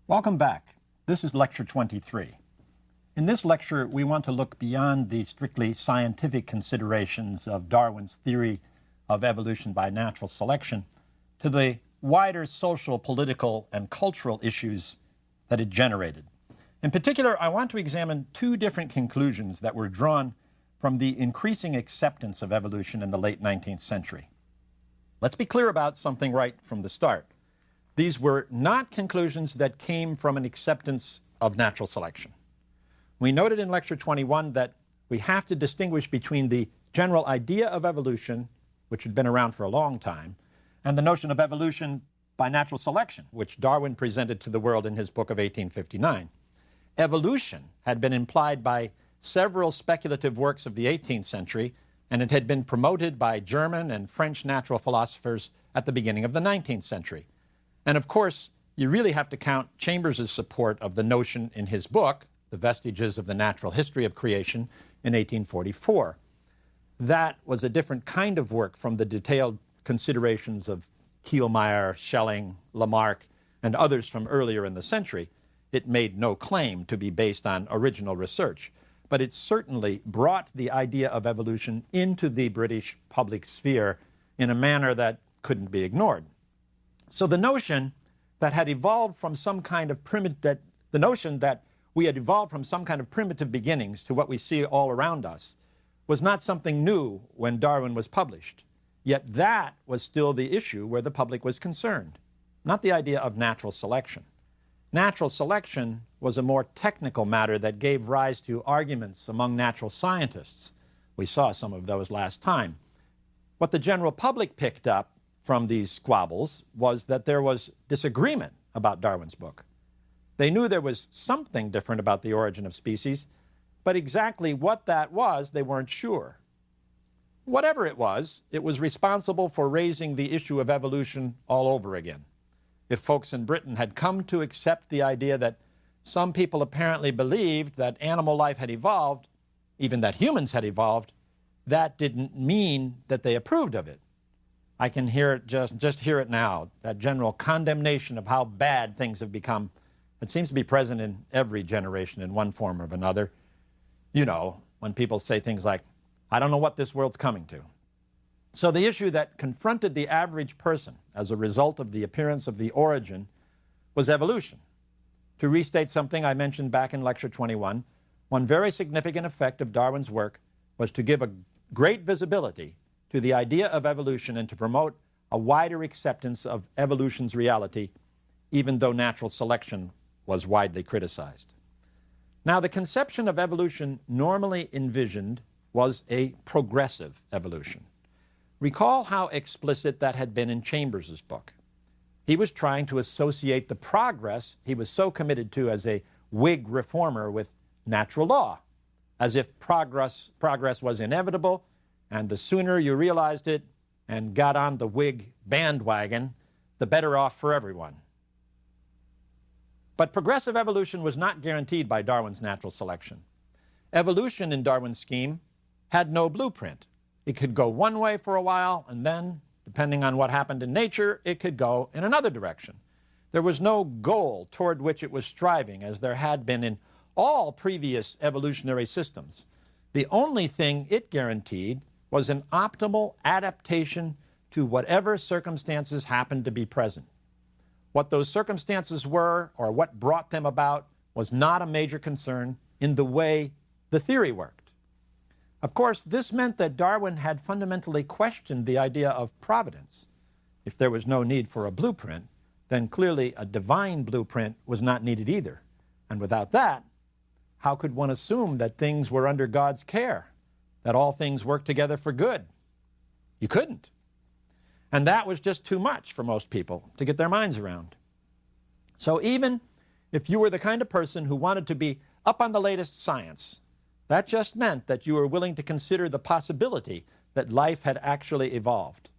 Welcome back. This is Lecture 23. In this lecture, we want to look beyond the strictly scientific considerations of Darwin's theory of evolution by natural selection to the wider social, political, and cultural issues that it generated. In particular, I want to examine two different conclusions that were drawn from the increasing acceptance of evolution in the late 19th century. Let's be clear about something right from the start. These were not conclusions that came from an acceptance of natural selection. We noted in Lecture 21 that we have to distinguish between the general idea of evolution, which had been around for a long time, and the notion of evolution by natural selection, which Darwin presented to the world in his book of 1859. Evolution had been implied by several speculative works of the 18th century, and it had been promoted by German and French natural philosophers at the beginning of the 19th century. And of course, you really have to count Chambers' support of the notion in his book, The Vestiges of the Natural History of Creation, in 1844. That was a different kind of work from the detailed considerations of Kielmeyer, Schelling, Lamarck, and others from earlier in the century. It made no claim to be based on original research, but it certainly brought the idea of evolution into the British public sphere in a manner that couldn't be ignored. So the notion that had evolved from some kind of primitive beginnings to what we see all around us was not something new when Darwin was published. Yet that was still the issue where the public was concerned, not the idea of natural selection. Natural selection was a more technical matter that gave rise to arguments among natural scientists. We saw some of those last time. What the general public picked up from these squabbles was that there was disagreement about Darwin's book. They knew there was something different about the origin of species, but exactly what that was, they weren't sure. Whatever it was responsible for raising the issue of evolution all over again. If folks in Britain had come to accept the idea that some people apparently believed that animal life had evolved, even that humans had evolved, that didn't mean that they approved of it. I can hear it, just hear it now, that general condemnation of how bad things have become. It seems to be present in every generation in one form or another. You know, when people say things like, I don't know what this world's coming to. So the issue that confronted the average person as a result of the appearance of the origin was evolution. To restate something I mentioned back in Lecture 21, one very significant effect of Darwin's work was to give a great visibility to the idea of evolution and to promote a wider acceptance of evolution's reality, even though natural selection was widely criticized. Now, the conception of evolution normally envisioned was a progressive evolution. Recall how explicit that had been in Chambers' book. He was trying to associate the progress he was so committed to as a Whig reformer with natural law, as if progress was inevitable, and the sooner you realized it and got on the Whig bandwagon, the better off for everyone. But progressive evolution was not guaranteed by Darwin's natural selection. Evolution in Darwin's scheme had no blueprint. It could go one way for a while, and then, depending on what happened in nature, it could go in another direction. There was no goal toward which it was striving, as there had been in all previous evolutionary systems. The only thing it guaranteed was an optimal adaptation to whatever circumstances happened to be present. What those circumstances were, or what brought them about, was not a major concern in the way the theory worked. Of course, this meant that Darwin had fundamentally questioned the idea of providence. If there was no need for a blueprint, then clearly a divine blueprint was not needed either. And without that, how could one assume that things were under God's care, that all things work together for good? You couldn't. And that was just too much for most people to get their minds around. So even if you were the kind of person who wanted to be up on the latest science, that just meant that you were willing to consider the possibility that life had actually evolved.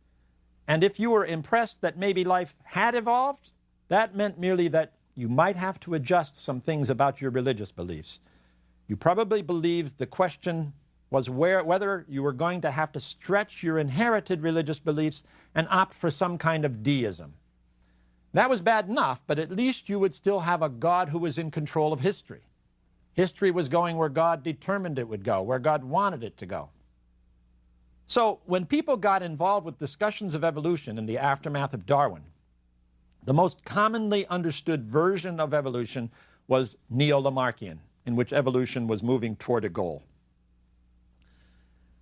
And if you were impressed that maybe life had evolved, that meant merely that you might have to adjust some things about your religious beliefs. You probably believed the question was whether you were going to have to stretch your inherited religious beliefs and opt for some kind of deism. That was bad enough, but at least you would still have a God who was in control of history. History was going where God determined it would go, where God wanted it to go. So when people got involved with discussions of evolution in the aftermath of Darwin, the most commonly understood version of evolution was neo-Lamarckian, in which evolution was moving toward a goal.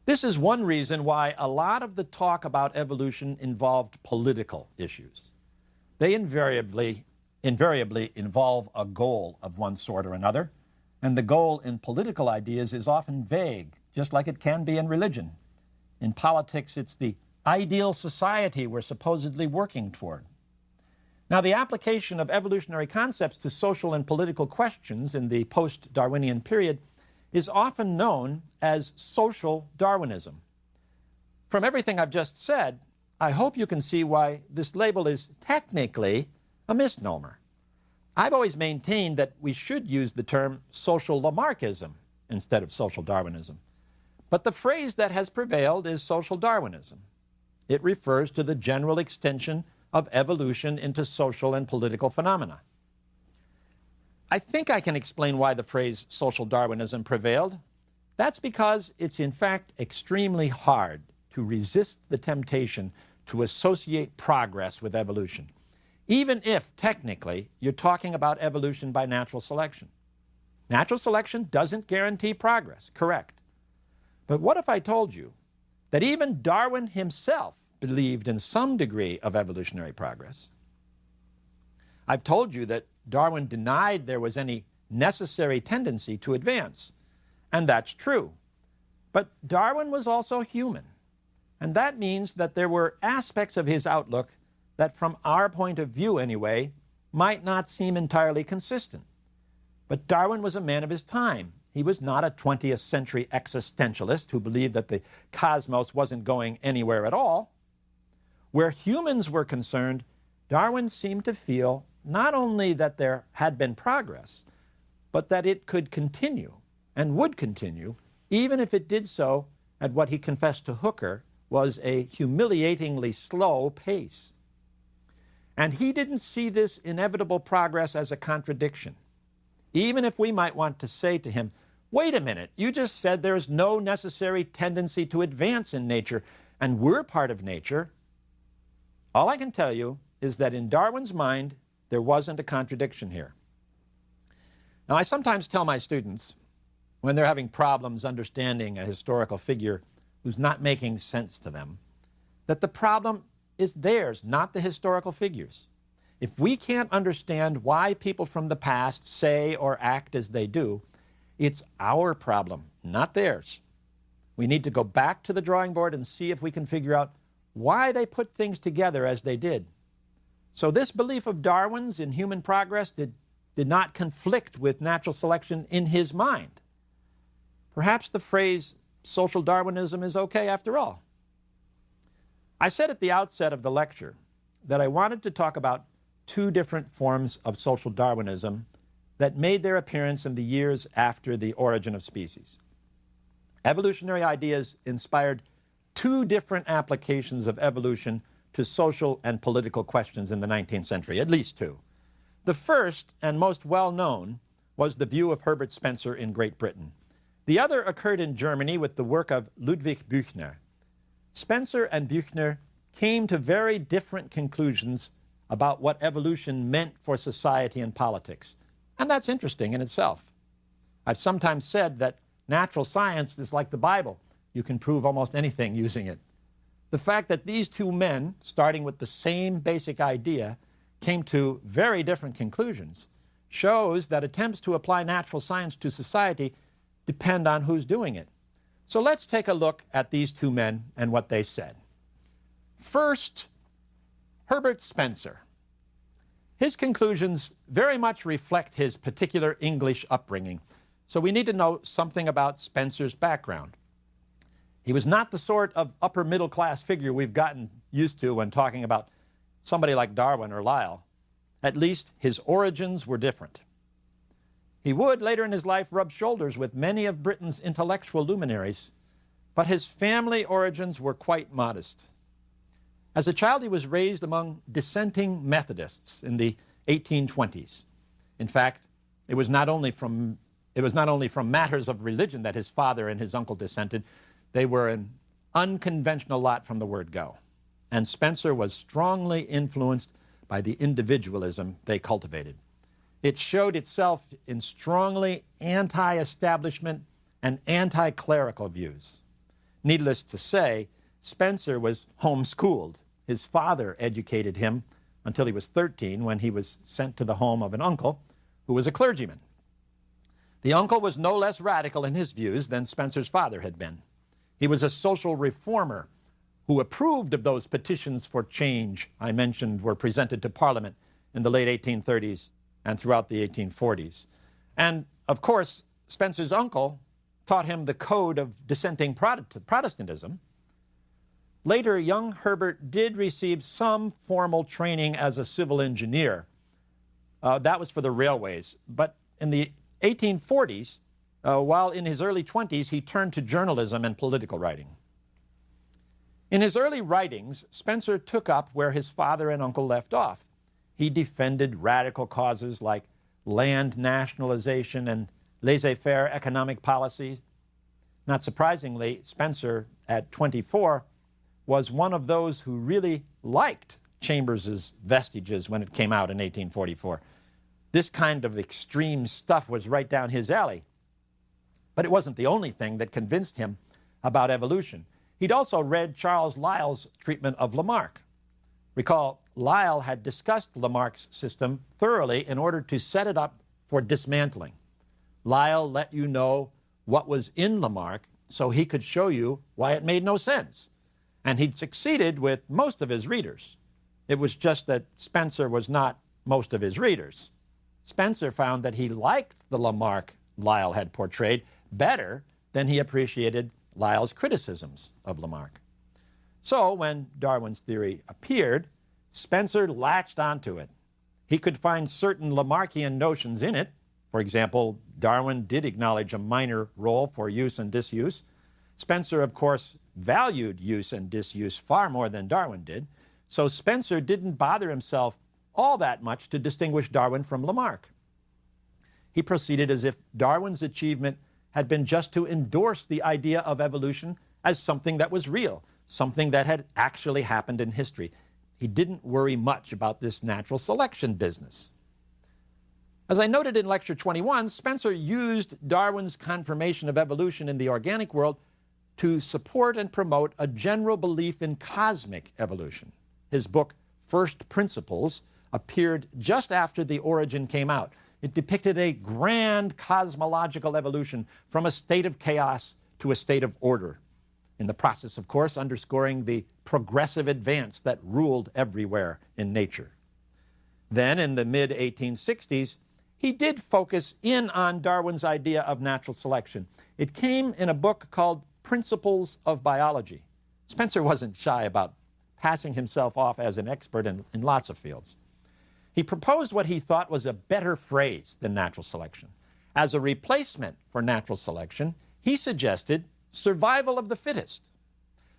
This is one reason why a lot of the talk about evolution involved political issues. They invariably involve a goal of one sort or another, and the goal in political ideas is often vague, just like it can be in religion. In politics, it's the ideal society we're supposedly working toward. Now, the application of evolutionary concepts to social and political questions in the post-Darwinian period is often known as social Darwinism. From everything I've just said, I hope you can see why this label is technically a misnomer. I've always maintained that we should use the term social Lamarckism instead of social Darwinism. But the phrase that has prevailed is social Darwinism. It refers to the general extension of evolution into social and political phenomena. I think I can explain why the phrase social Darwinism prevailed. That's because it's in fact extremely hard to resist the temptation to associate progress with evolution, even if technically you're talking about evolution by natural selection. Natural selection doesn't guarantee progress, correct. But what if I told you that even Darwin himself believed in some degree of evolutionary progress? I've told you that Darwin denied there was any necessary tendency to advance, and that's true. But Darwin was also human, and that means that there were aspects of his outlook that, from our point of view anyway, might not seem entirely consistent. But Darwin was a man of his time. He was not a 20th century existentialist who believed that the cosmos wasn't going anywhere at all. Where humans were concerned, Darwin seemed to feel not only that there had been progress, but that it could continue and would continue, even if it did so at what he confessed to Hooker was a humiliatingly slow pace. And he didn't see this inevitable progress as a contradiction, even if we might want to say to him, wait a minute, you just said there's no necessary tendency to advance in nature, and we're part of nature. All I can tell you is that in Darwin's mind, there wasn't a contradiction here. Now, I sometimes tell my students, when they're having problems understanding a historical figure who's not making sense to them, that the problem is theirs, not the historical figures. If we can't understand why people from the past say or act as they do, it's our problem, not theirs. We need to go back to the drawing board and see if we can figure out why they put things together as they did. So this belief of Darwin's in human progress did not conflict with natural selection in his mind. Perhaps the phrase social Darwinism is okay after all. I said at the outset of the lecture that I wanted to talk about two different forms of social Darwinism that made their appearance in the years after the origin of species. Evolutionary ideas inspired two different applications of evolution to social and political questions in the 19th century, at least two. The first and most well-known was the view of Herbert Spencer in Great Britain. The other occurred in Germany with the work of Ludwig Büchner. Spencer and Büchner came to very different conclusions about what evolution meant for society and politics. And that's interesting in itself. I've sometimes said that natural science is like the Bible. You can prove almost anything using it. The fact that these two men, starting with the same basic idea, came to very different conclusions shows that attempts to apply natural science to society depend on who's doing it. So let's take a look at these two men and what they said. First, Herbert Spencer. His conclusions very much reflect his particular English upbringing, so we need to know something about Spencer's background. He was not the sort of upper middle class figure we've gotten used to when talking about somebody like Darwin or Lyell. At least his origins were different. He would, later in his life, rub shoulders with many of Britain's intellectual luminaries, but his family origins were quite modest. As a child, he was raised among dissenting Methodists in the 1820s. In fact, it was not only from matters of religion that his father and his uncle dissented. They were an unconventional lot from the word go. And Spencer was strongly influenced by the individualism they cultivated. It showed itself in strongly anti-establishment and anti-clerical views. Needless to say, Spencer was homeschooled. His father educated him until he was 13, when he was sent to the home of an uncle who was a clergyman. The uncle was no less radical in his views than Spencer's father had been. He was a social reformer who approved of those petitions for change I mentioned were presented to Parliament in the late 1830s and throughout the 1840s. And, of course, Spencer's uncle taught him the code of dissenting Protestantism. Later, young Herbert did receive some formal training as a civil engineer. That was for the railways. But in the 1840s, while in his early 20s, he turned to journalism and political writing. In his early writings, Spencer took up where his father and uncle left off. He defended radical causes like land nationalization and laissez-faire economic policies. Not surprisingly, Spencer, at 24, was one of those who really liked Chambers's Vestiges when it came out in 1844. This kind of extreme stuff was right down his alley. But it wasn't the only thing that convinced him about evolution. He'd also read Charles Lyell's treatment of Lamarck. Recall, Lyell had discussed Lamarck's system thoroughly in order to set it up for dismantling. Lyell let you know what was in Lamarck so he could show you why it made no sense. And he'd succeeded with most of his readers. It was just that Spencer was not most of his readers. Spencer found that he liked the Lamarck Lyell had portrayed better than he appreciated Lyell's criticisms of Lamarck. So when Darwin's theory appeared, Spencer latched onto it. He could find certain Lamarckian notions in it. For example, Darwin did acknowledge a minor role for use and disuse. Spencer, of course, valued use and disuse far more than Darwin did. So Spencer didn't bother himself all that much to distinguish Darwin from Lamarck. He proceeded as if Darwin's achievement had been just to endorse the idea of evolution as something that was real, something that had actually happened in history. He didn't worry much about this natural selection business. As I noted in Lecture 21, Spencer used Darwin's confirmation of evolution in the organic world to support and promote a general belief in cosmic evolution. His book, First Principles, appeared just after The Origin came out. It depicted a grand cosmological evolution from a state of chaos to a state of order. In the process, of course, underscoring the progressive advance that ruled everywhere in nature. Then, in the mid-1860s, he did focus in on Darwin's idea of natural selection. It came in a book called Principles of Biology. Spencer wasn't shy about passing himself off as an expert in lots of fields. He proposed what he thought was a better phrase than natural selection. As a replacement for natural selection, he suggested survival of the fittest.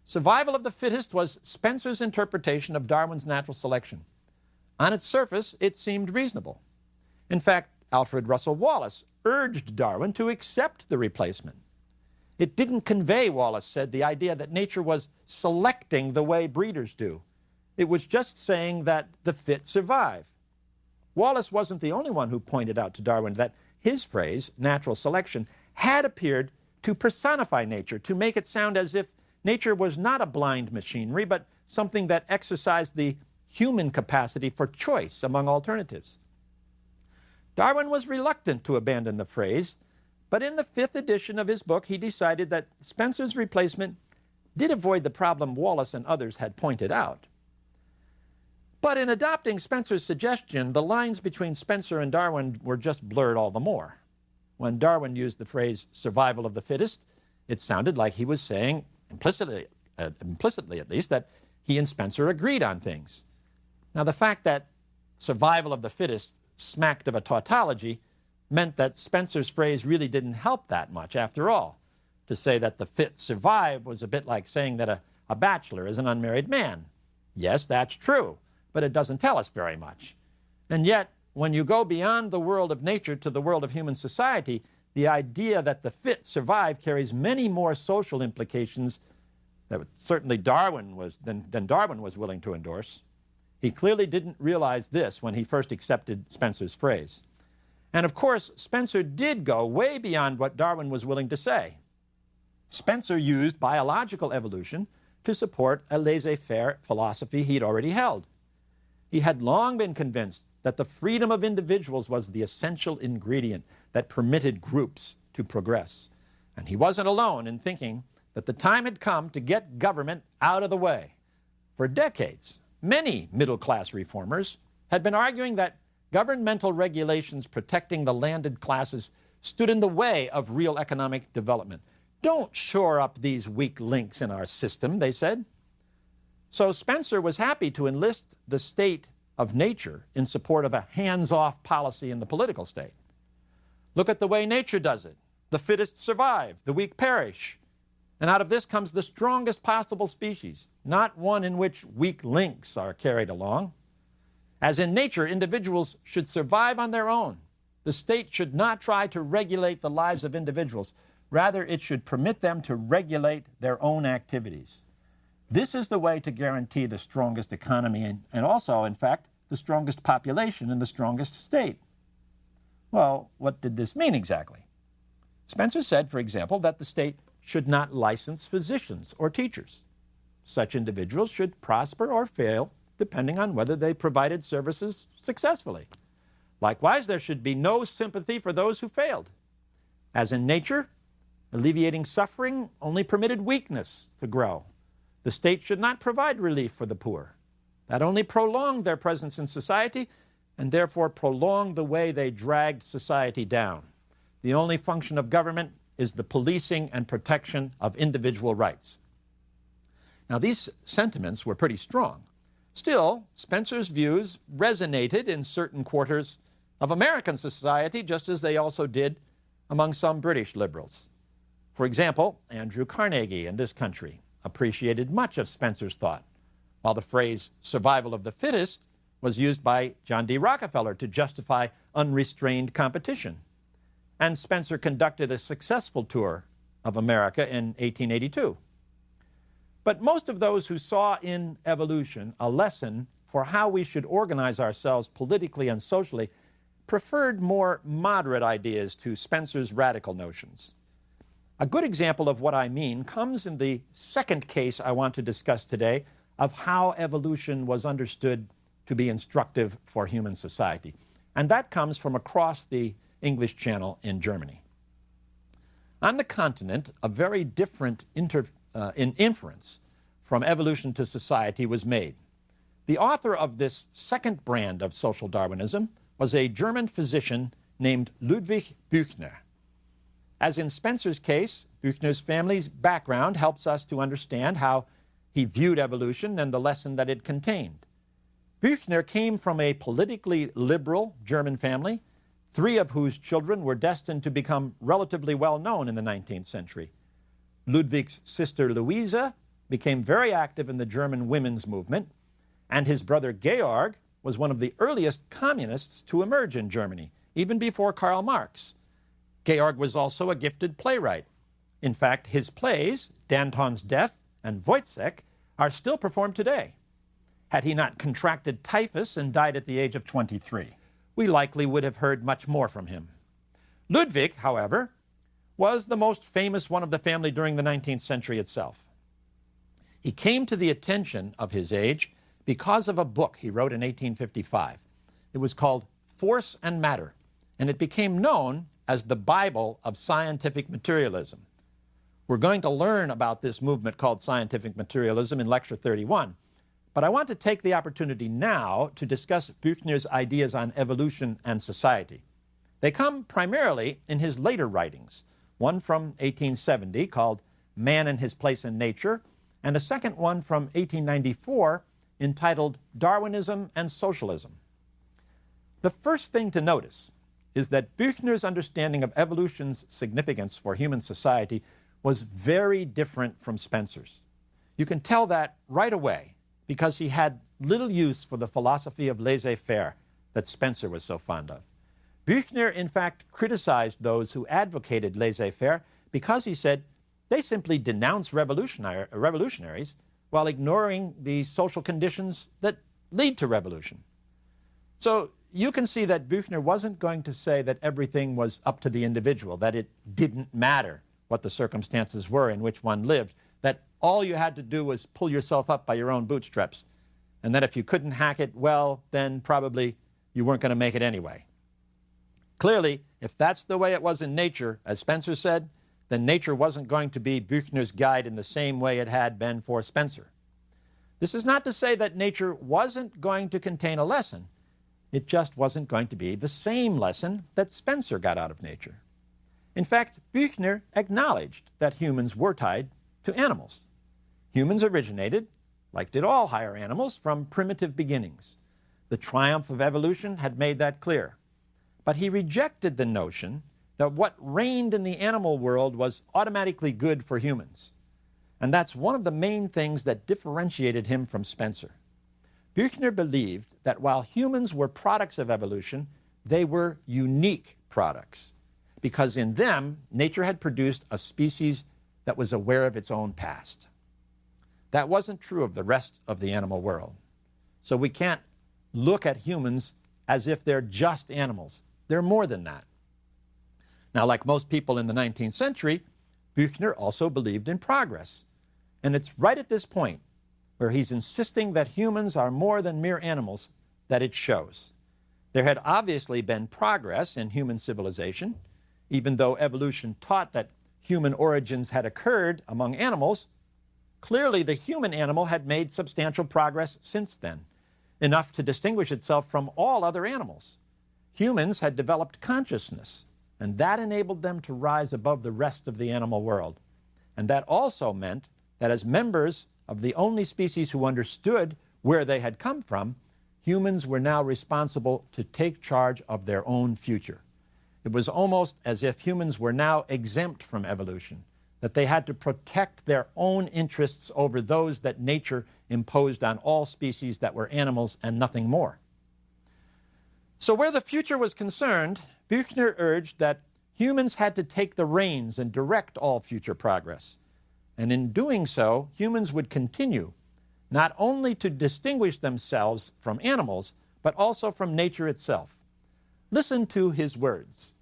Survival of the fittest was Spencer's interpretation of Darwin's natural selection. On its surface, it seemed reasonable. In fact, Alfred Russel Wallace urged Darwin to accept the replacement. It didn't convey, Wallace said, the idea that nature was selecting the way breeders do. It was just saying that the fit survive. Wallace wasn't the only one who pointed out to Darwin that his phrase, natural selection, had appeared to personify nature, to make it sound as if nature was not a blind machinery, but something that exercised the human capacity for choice among alternatives. Darwin was reluctant to abandon the phrase, but in the 5th edition of his book, he decided that Spencer's replacement did avoid the problem Wallace and others had pointed out. But in adopting Spencer's suggestion, the lines between Spencer and Darwin were just blurred all the more. When Darwin used the phrase survival of the fittest, it sounded like he was saying, implicitly at least, that he and Spencer agreed on things. Now, the fact that survival of the fittest smacked of a tautology meant that Spencer's phrase really didn't help that much after all. To say that the fit survive was a bit like saying that a bachelor is an unmarried man. Yes, that's true, but it doesn't tell us very much. And yet, when you go beyond the world of nature to the world of human society, the idea that the fit survive carries many more social implications that certainly Darwin was than Darwin was willing to endorse. He clearly didn't realize this when he first accepted Spencer's phrase. And of course, Spencer did go way beyond what Darwin was willing to say. Spencer used biological evolution to support a laissez-faire philosophy he'd already held. He had long been convinced that the freedom of individuals was the essential ingredient that permitted groups to progress. And he wasn't alone in thinking that the time had come to get government out of the way. For decades, many middle-class reformers had been arguing that governmental regulations protecting the landed classes stood in the way of real economic development. Don't shore up these weak links in our system, they said. So Spencer was happy to enlist the state of nature in support of a hands-off policy in the political state. Look at the way nature does it. The fittest survive, the weak perish. And out of this comes the strongest possible species, not one in which weak links are carried along. As in nature, individuals should survive on their own. The state should not try to regulate the lives of individuals. Rather, it should permit them to regulate their own activities. This is the way to guarantee the strongest economy and also, in fact, the strongest population and the strongest state. Well, what did this mean exactly? Spencer said, for example, that the state should not license physicians or teachers. Such individuals should prosper or fail depending on whether they provided services successfully. Likewise, there should be no sympathy for those who failed. As in nature, alleviating suffering only permitted weakness to grow. The state should not provide relief for the poor. That only prolonged their presence in society and therefore prolonged the way they dragged society down. The only function of government is the policing and protection of individual rights. Now, these sentiments were pretty strong. Still, Spencer's views resonated in certain quarters of American society, just as they also did among some British liberals. For example, Andrew Carnegie in this country appreciated much of Spencer's thought, while the phrase survival of the fittest was used by John D. Rockefeller to justify unrestrained competition. And Spencer conducted a successful tour of America in 1882. But most of those who saw in evolution a lesson for how we should organize ourselves politically and socially preferred more moderate ideas to Spencer's radical notions. A good example of what I mean comes in the second case I want to discuss today of how evolution was understood to be instructive for human society. And that comes from across the English Channel in Germany. On the continent, a very different inference from evolution to society was made. The author of this second brand of social Darwinism was a German physician named Ludwig Büchner. As in Spencer's case, Büchner's family's background helps us to understand how he viewed evolution and the lesson that it contained. Büchner came from a politically liberal German family, three of whose children were destined to become relatively well known in the 19th century. Ludwig's sister Louisa became very active in the German women's movement, and his brother Georg was one of the earliest communists to emerge in Germany, even before Karl Marx. Georg was also a gifted playwright. In fact, his plays, Danton's Death and Woyzeck, are still performed today. Had he not contracted typhus and died at the age of 23, we likely would have heard much more from him. Ludwig, however, was the most famous one of the family during the 19th century itself. He came to the attention of his age because of a book he wrote in 1855. It was called Force and Matter, and it became known as the Bible of scientific materialism. We're going to learn about this movement called scientific materialism in Lecture 31, but I want to take the opportunity now to discuss Büchner's ideas on evolution and society. They come primarily in his later writings, one from 1870 called Man and His Place in Nature, and a second one from 1894 entitled Darwinism and Socialism. The first thing to notice is that Büchner's understanding of evolution's significance for human society was very different from Spencer's. You can tell that right away because he had little use for the philosophy of laissez-faire that Spencer was so fond of. Büchner, in fact, criticized those who advocated laissez-faire because, he said, they simply denounce revolutionaries while ignoring the social conditions that lead to revolution. So you can see that Büchner wasn't going to say that everything was up to the individual, that it didn't matter what the circumstances were in which one lived, that all you had to do was pull yourself up by your own bootstraps, and that if you couldn't hack it, well, then probably you weren't going to make it anyway. Clearly, if that's the way it was in nature, as Spencer said, then nature wasn't going to be Büchner's guide in the same way it had been for Spencer. This is not to say that nature wasn't going to contain a lesson. It just wasn't going to be the same lesson that Spencer got out of nature. In fact, Büchner acknowledged that humans were tied to animals. Humans originated, like did all higher animals, from primitive beginnings. The triumph of evolution had made that clear. But he rejected the notion that what reigned in the animal world was automatically good for humans. And that's one of the main things that differentiated him from Spencer. Büchner believed that while humans were products of evolution, they were unique products, because in them, nature had produced a species that was aware of its own past. That wasn't true of the rest of the animal world. So we can't look at humans as if they're just animals. They're more than that. Now, like most people in the 19th century, Büchner also believed in progress. And it's right at this point where he's insisting that humans are more than mere animals that it shows. There had obviously been progress in human civilization, even though evolution taught that human origins had occurred among animals. Clearly, the human animal had made substantial progress since then, enough to distinguish itself from all other animals. Humans had developed consciousness, and that enabled them to rise above the rest of the animal world. And that also meant that as members of the only species who understood where they had come from, humans were now responsible to take charge of their own future. It was almost as if humans were now exempt from evolution, that they had to protect their own interests over those that nature imposed on all species that were animals and nothing more. So where the future was concerned, Büchner urged that humans had to take the reins and direct all future progress. And in doing so, humans would continue not only to distinguish themselves from animals, but also from nature itself. Listen to his words.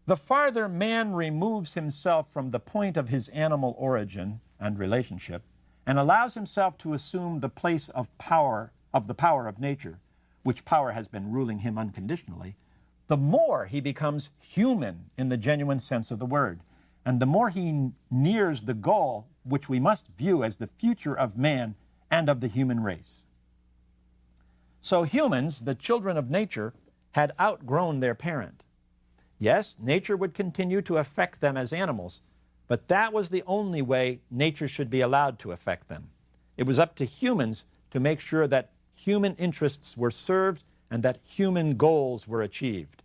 The farther man removes himself from the point of his animal origin and relationship, and allows himself to assume the place of the power of nature, which power has been ruling him unconditionally, the more he becomes human in the genuine sense of the word, and the more he nears the goal which we must view as the future of man and of the human race. So humans, the children of nature, had outgrown their parent. Yes, nature would continue to affect them as animals, but that was the only way nature should be allowed to affect them. It was up to humans to make sure that human interests were served and that human goals were achieved.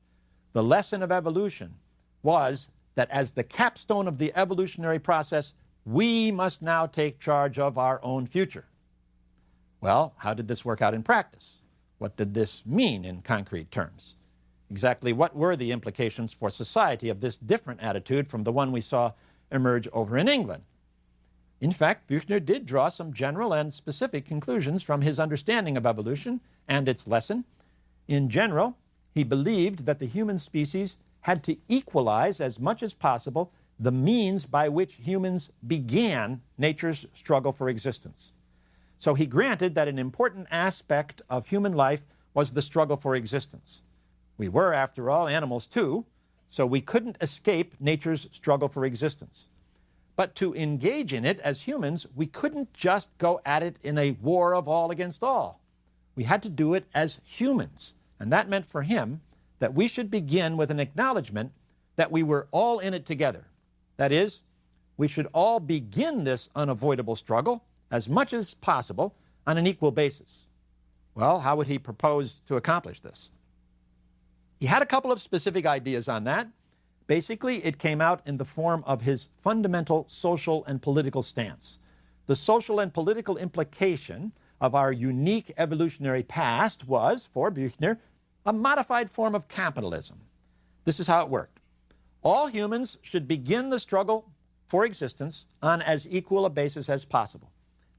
The lesson of evolution was that as the capstone of the evolutionary process, we must now take charge of our own future. Well, how did this work out in practice? What did this mean in concrete terms? Exactly what were the implications for society of this different attitude from the one we saw emerge over in England? In fact, Büchner did draw some general and specific conclusions from his understanding of evolution and its lesson. In general, he believed that the human species had to equalize as much as possible the means by which humans began nature's struggle for existence. So he granted that an important aspect of human life was the struggle for existence. We were, after all, animals too, so we couldn't escape nature's struggle for existence. But to engage in it as humans, we couldn't just go at it in a war of all against all. We had to do it as humans, and that meant for him that we should begin with an acknowledgement that we were all in it together. That is, we should all begin this unavoidable struggle as much as possible on an equal basis. Well, how would he propose to accomplish this? He had a couple of specific ideas on that. Basically, it came out in the form of his fundamental social and political stance. The social and political implication of our unique evolutionary past was, for Buechner, a modified form of capitalism. This is how it worked. All humans should begin the struggle for existence on as equal a basis as possible.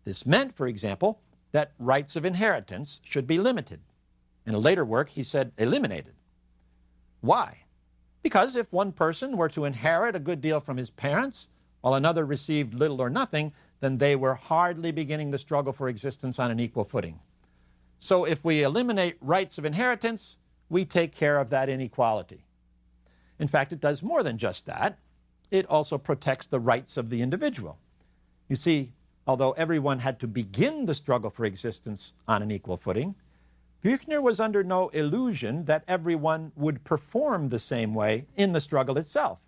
This meant, for example, that rights of inheritance should be limited. In a later work, he said eliminated. Why? Because if one person were to inherit a good deal from his parents, while another received little or nothing, then they were hardly beginning the struggle for existence on an equal footing. So if we eliminate rights of inheritance, we take care of that inequality. In fact, it does more than just that. It also protects the rights of the individual. You see, although everyone had to begin the struggle for existence on an equal footing, Buechner was under no illusion that everyone would perform the same way in the struggle itself.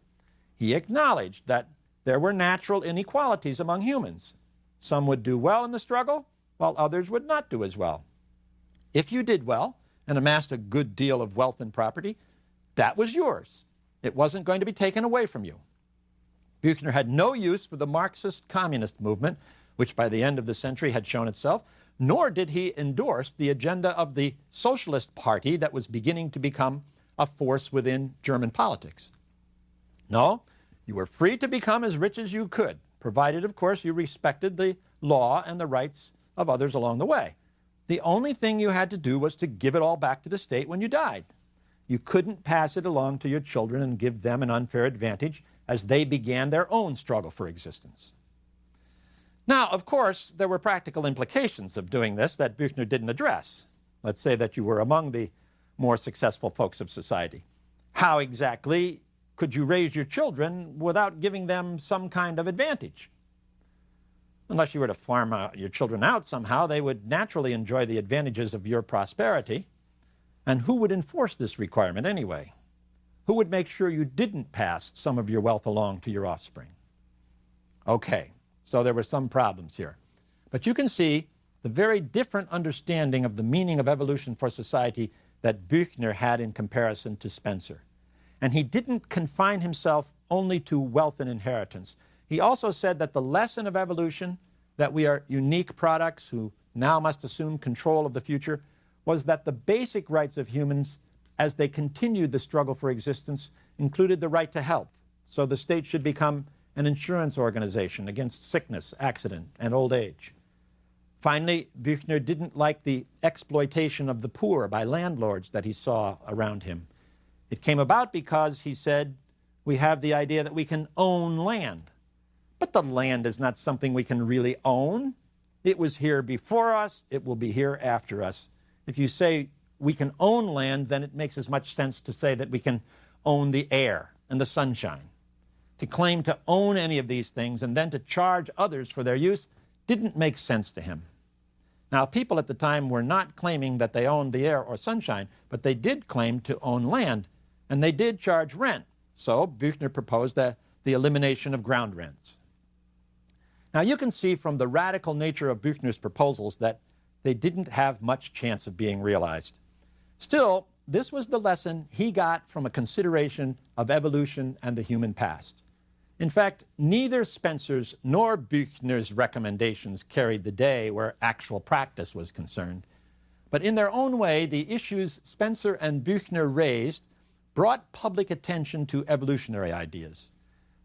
He acknowledged that there were natural inequalities among humans. Some would do well in the struggle, while others would not do as well. If you did well and amassed a good deal of wealth and property, that was yours. It wasn't going to be taken away from you. Buechner had no use for the Marxist communist movement, which by the end of the century had shown itself, nor did he endorse the agenda of the Socialist Party that was beginning to become a force within German politics. No, you were free to become as rich as you could, provided, of course, you respected the law and the rights of others along the way. The only thing you had to do was to give it all back to the state when you died. You couldn't pass it along to your children and give them an unfair advantage as they began their own struggle for existence. Now, of course, there were practical implications of doing this that Buechner didn't address. Let's say that you were among the more successful folks of society. How exactly could you raise your children without giving them some kind of advantage? Unless you were to farm your children out somehow, they would naturally enjoy the advantages of your prosperity. And who would enforce this requirement anyway? Who would make sure you didn't pass some of your wealth along to your offspring? Okay, so there were some problems here. But you can see the very different understanding of the meaning of evolution for society that Buechner had in comparison to Spencer. And he didn't confine himself only to wealth and inheritance. He also said that the lesson of evolution, that we are unique products who now must assume control of the future, was that the basic rights of humans as they continued the struggle for existence included the right to health. So the state should become an insurance organization against sickness, accident, and old age. Finally, Buechner didn't like the exploitation of the poor by landlords that he saw around him. It came about because, he said, we have the idea that we can own land. But the land is not something we can really own. It was here before us, it will be here after us. If you say we can own land, then it makes as much sense to say that we can own the air and the sunshine. To claim to own any of these things and then to charge others for their use didn't make sense to him. Now, people at the time were not claiming that they owned the air or sunshine, but they did claim to own land, and they did charge rent. So Buechner proposed the elimination of ground rents. Now, you can see from the radical nature of Buechner's proposals that they didn't have much chance of being realized. Still, this was the lesson he got from a consideration of evolution and the human past. In fact, neither Spencer's nor Buechner's recommendations carried the day where actual practice was concerned. But in their own way, the issues Spencer and Buechner raised brought public attention to evolutionary ideas.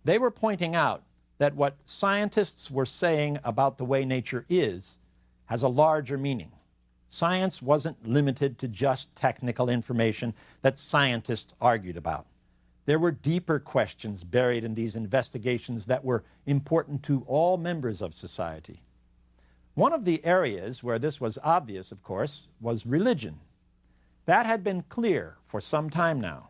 They were pointing out that what scientists were saying about the way nature is has a larger meaning. Science wasn't limited to just technical information that scientists argued about. There were deeper questions buried in these investigations that were important to all members of society. One of the areas where this was obvious, of course, was religion. That had been clear for some time now.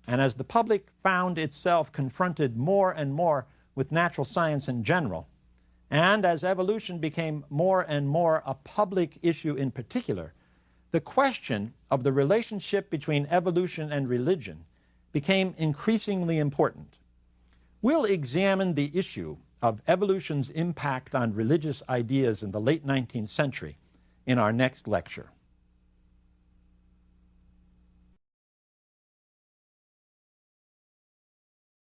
And as the public found itself confronted more and more with natural science in general, and as evolution became more and more a public issue in particular, the question of the relationship between evolution and religion became increasingly important. We'll examine the issue of evolution's impact on religious ideas in the late 19th century in our next lecture.